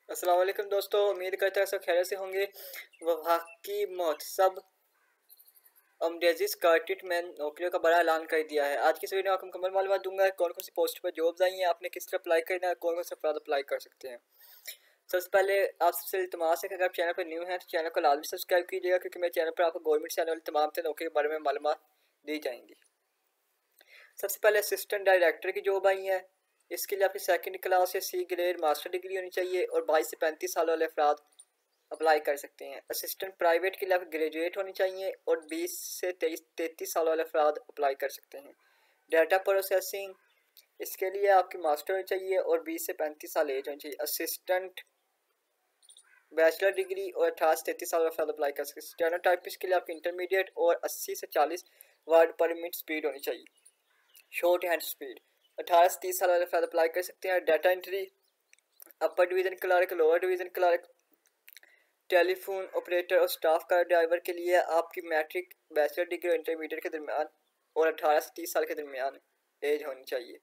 अस्सलाम वालेकुम दोस्तों, उम्मीद करते हैं सब खैरियत से होंगे। वफाकी महोत्सव अमडेजिस कार्टिट में नौकरियों का बड़ा ऐलान कर दिया है। आज की इस वीडियो में आपको मुकम्मल मालूमात दूंगा कौन कौन सी पोस्ट पर जॉब्स आई हैं, आपने किस तरह अप्लाई करना है, कौन कौन से अफराद अप्लाई कर सकते हैं। सबसे पहले आपसे इल्तमास है कि अगर आप चैनल पर न्यू हैं तो चैनल को लाजमी सब्सक्राइब कीजिएगा, क्योंकि मेरे चैनल पर आपको गवर्नमेंट से आने वाली तमाम नौकरी के बारे में मालूमात दी जाएंगी। सबसे पहले असिस्टेंट डायरेक्टर की जॉब आई है। इसके लिए आपकी सेकंड क्लास या सी ग्रेड मास्टर डिग्री होनी चाहिए और 22 से 35 साल वाले अफराद अप्लाई कर सकते हैं। असिस्टेंट प्राइवेट के लिए आप ग्रेजुएट होनी चाहिए और 20 से 33 साल वाले अफराद अप्लाई कर सकते हैं। डाटा प्रोसेसिंग, इसके लिए आपकी मास्टर होनी चाहिए और 20 से 35 साल एज होनी चाहिए। असिस्टेंट बैचलर डिग्री और 18 से 33 साल वाले अफराद अप्लाई कर सकते हैं। स्टेनोटाइपिस्ट के लिए आपकी इंटरमीडिएट और 80 से 40 वर्ड पर मिनट स्पीड होनी चाहिए, शॉर्ट हैंड स्पीड। 18 से 30 साल वाले अफराद अप्लाई कर सकते हैं। डाटा एंट्री, अपर division clerk, lower division clerk, telephone operator और स्टाफ कार ड्राइवर के लिए आपकी मैट्रिक, बैचलर डिग्री और इंटरमीडिएट के दरमियान और 18 से 30 साल के दरमियान एज होनी चाहिए।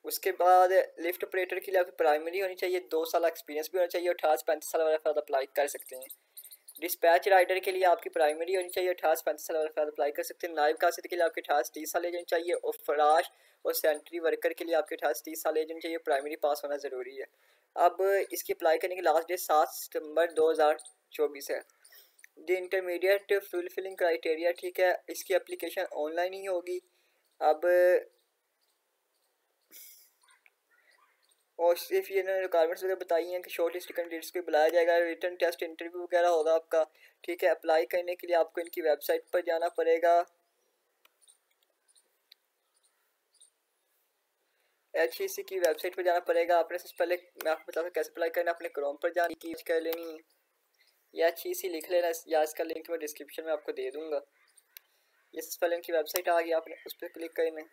उसके बाद लिफ्ट ऑपरेटर के लिए आपकी प्राइमरी होनी चाहिए, 2 साल एक्सपीरियंस भी होना चाहिए और 18 से 35 साल वाले अफराद अप्लाई कर सकते हैं। डिस्पैच राइडर के लिए आपकी प्राइमरी होनी चाहिए, 18 से 35 साल वाले अफराद अप्लाई कर सकते हैं। नायब कासिद के लिए आपके 18 से 30 साल एज होनी चाहिए और फराश और सेंट्री वर्कर के लिए आपके 18 से 30 साल एज होनी चाहिए। प्राइमरी पास होना ज़रूरी है। अब इसकी अप्लाई करने की लास्ट डेट 7 सितंबर 2024 है। द इंटरमीडिएट फुलफिलिंग क्राइटेरिया, ठीक है, इसकी एप्लीकेशन ऑनलाइन ही होगी। अब और सिर्फ ये रिक्वायरमेंट्स वगैरह बताई हैं कि शॉर्ट लिस्ट कैंडिडेट्स को बुलाया जाएगा, रिटर्न टेस्ट इंटरव्यू वगैरह होगा आपका, ठीक है। अप्लाई करने के लिए आपको इनकी वेबसाइट पर जाना पड़ेगा, HEC की वेबसाइट पर जाना पड़ेगा। आपने सबसे पहले मैं आपको बताऊँ कैसे अप्लाई करना है। अपने क्रोम पर जाने की कर लेनी है या HEC लिख लेना, या इसका लिंक मैं डिस्क्रिप्शन में आपको दे दूँगा। ये सबसे पहले इनकी वेबसाइट आ गई, आपने उस पर क्लिक करना है।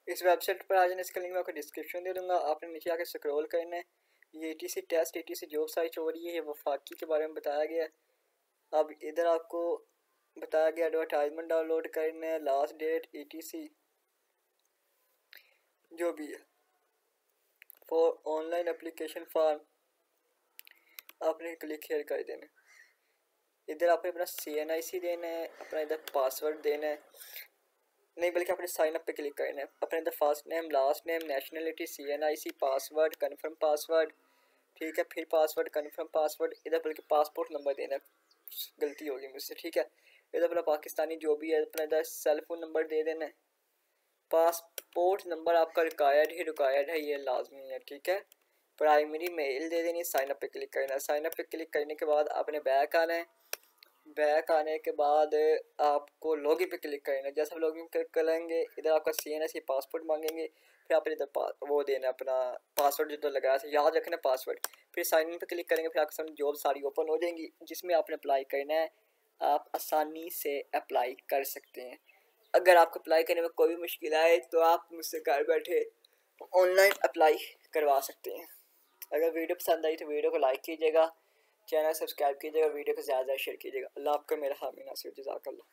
इस वेबसाइट पर आ जाने, इसका लिंक मैं आपको डिस्क्रिप्शन दे दूँगा। आपने नीचे आकर स्क्रॉल करना है। ये ETC test, ETC job site हो रही है, ये वफाकी के बारे में बताया गया है। अब इधर आपको बताया गया एडवर्टाइजमेंट डाउनलोड करना है, लास्ट डेट, ETC जो भी है, फॉर ऑनलाइन एप्लीकेशन फॉर्म आपने क्लिक हेयर कर देना है। इधर आपने अपना CNIC देना है, अपना इधर पासवर्ड देना है, नहीं बल्कि आपने साइन अप पे क्लिक करना है। अपने इधर first name, last name, nationality, CNIC, password, confirm password, ठीक है, फिर पासवर्ड, कन्फर्म पासवर्ड, इधर बल्कि पासपोर्ट नंबर देना है, गलती होगी मुझसे, ठीक है। इधर अपना पाकिस्तानी जो भी है, अपना इधर सेल फोन नंबर दे देना है। पासपोर्ट नंबर आपका रिक्वायर्ड है, ये लाजमी है, ठीक है। प्राइमरी मेल दे देनी, साइन अप पे क्लिक करना है। साइन अप पे क्लिक करने के बाद आपने बैक आना है। बैक आने के बाद आपको लॉगिन पे क्लिक करना है। जैसे आप लॉगिन क्लिक करेंगे, इधर आपका CNIC पासपोर्ट मांगेंगे, फिर आपने इधर वो देना अपना पासवर्ड जो लगाया था, याद रखना पासवर्ड। फिर साइन इन पे क्लिक करेंगे, फिर आपके सामने जॉब सारी ओपन हो जाएंगी जिसमें आपने अप्लाई करना है। आप आसानी से अप्लाई कर सकते हैं। अगर आपको अप्लाई करने में कोई भी मुश्किल आए तो आप मुझसे घर बैठे ऑनलाइन अप्लाई करवा सकते हैं। अगर वीडियो पसंद आई तो वीडियो को लाइक कीजिएगा, चैनल सब्सक्राइब कीजिएगा, वीडियो को ज़्यादा शेयर कीजिएगा। अल्लाह आपका मेरा हामी नासिर, जज़ाकल्लाह।